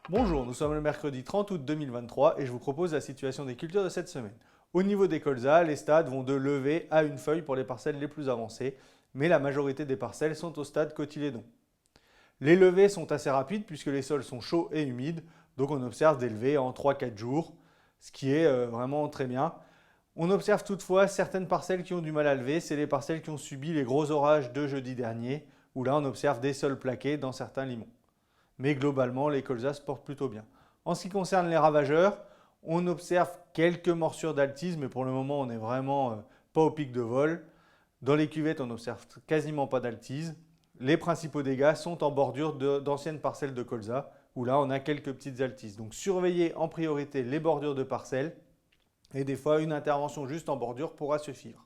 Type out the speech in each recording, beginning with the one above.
Bonjour, nous sommes le mercredi 30 août 2023 et je vous propose la situation des cultures de cette semaine. Au niveau des colzas, les stades vont de levée à une feuille pour les parcelles les plus avancées, mais la majorité des parcelles sont au stade cotylédon. Les levées sont assez rapides puisque les sols sont chauds et humides, donc on observe des levées en 3-4 jours, ce qui est vraiment très bien. On observe toutefois certaines parcelles qui ont du mal à lever, c'est les parcelles qui ont subi les gros orages de jeudi dernier, où là on observe des sols plaqués dans certains limons. Mais globalement, les colzas se portent plutôt bien. En ce qui concerne les ravageurs, on observe quelques morsures d'altise, mais pour le moment, on n'est vraiment pas au pic de vol. Dans les cuvettes, on n'observe quasiment pas d'altise. Les principaux dégâts sont en bordure d'anciennes parcelles de colza, où là, on a quelques petites altises. Donc, surveillez en priorité les bordures de parcelles, et des fois, une intervention juste en bordure pourra suffire.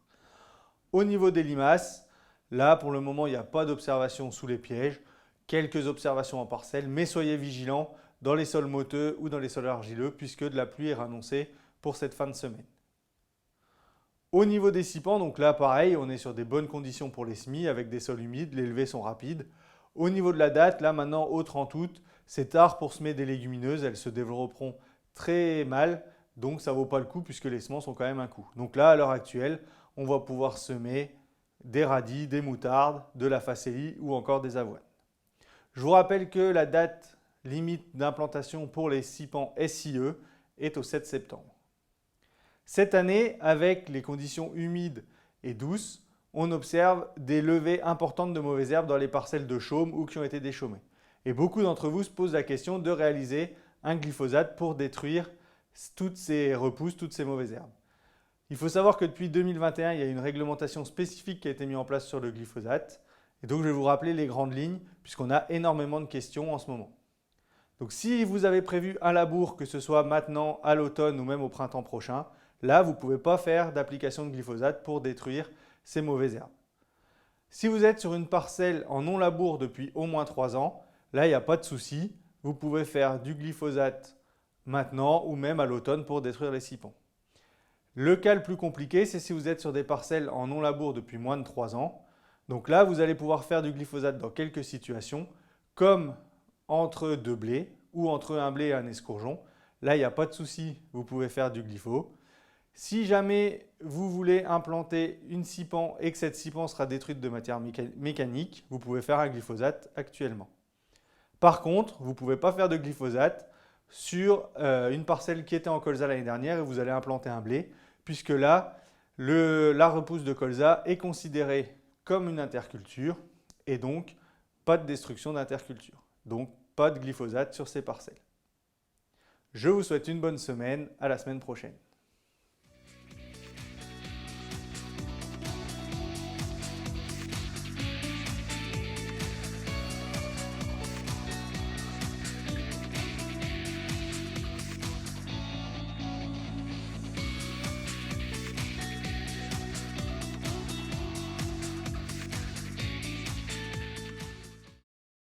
Au niveau des limaces, là, pour le moment, il n'y a pas d'observation sous les pièges. Quelques observations en parcelle, mais soyez vigilants dans les sols motteux ou dans les sols argileux puisque de la pluie est annoncée pour cette fin de semaine. Au niveau des sipans, donc là pareil, on est sur des bonnes conditions pour les semis avec des sols humides, les levées sont rapides. Au niveau de la date, là maintenant au 30 août, c'est tard pour semer des légumineuses, elles se développeront très mal, donc ça ne vaut pas le coup puisque les semences ont quand même un coût. Donc là à l'heure actuelle, on va pouvoir semer des radis, des moutardes, de la facélie ou encore des avoines. Je vous rappelle que la date limite d'implantation pour les sipans SIE est au 7 septembre. Cette année, avec les conditions humides et douces, on observe des levées importantes de mauvaises herbes dans les parcelles de chaume ou qui ont été déchaumées. Et beaucoup d'entre vous se posent la question de réaliser un glyphosate pour détruire toutes ces repousses, toutes ces mauvaises herbes. Il faut savoir que depuis 2021, il y a une réglementation spécifique qui a été mise en place sur le glyphosate. Et donc, je vais vous rappeler les grandes lignes, puisqu'on a énormément de questions en ce moment. Donc, si vous avez prévu un labour, que ce soit maintenant, à l'automne ou même au printemps prochain, là, vous ne pouvez pas faire d'application de glyphosate pour détruire ces mauvaises herbes. Si vous êtes sur une parcelle en non-labour depuis au moins 3 ans, là, il n'y a pas de souci. Vous pouvez faire du glyphosate maintenant ou même à l'automne pour détruire les sipans. Le cas le plus compliqué, c'est si vous êtes sur des parcelles en non-labour depuis moins de 3 ans. Donc là, vous allez pouvoir faire du glyphosate dans quelques situations, comme entre deux blés ou entre un blé et un escourgeon. Là, il n'y a pas de souci, vous pouvez faire du glypho. Si jamais vous voulez implanter une sipan et que cette sipan sera détruite de matière mécanique, vous pouvez faire un glyphosate actuellement. Par contre, vous ne pouvez pas faire de glyphosate sur une parcelle qui était en colza l'année dernière et vous allez implanter un blé, puisque là, la repousse de colza est considérée comme une interculture et donc pas de destruction d'interculture. Donc pas de glyphosate sur ces parcelles. Je vous souhaite une bonne semaine, à la semaine prochaine.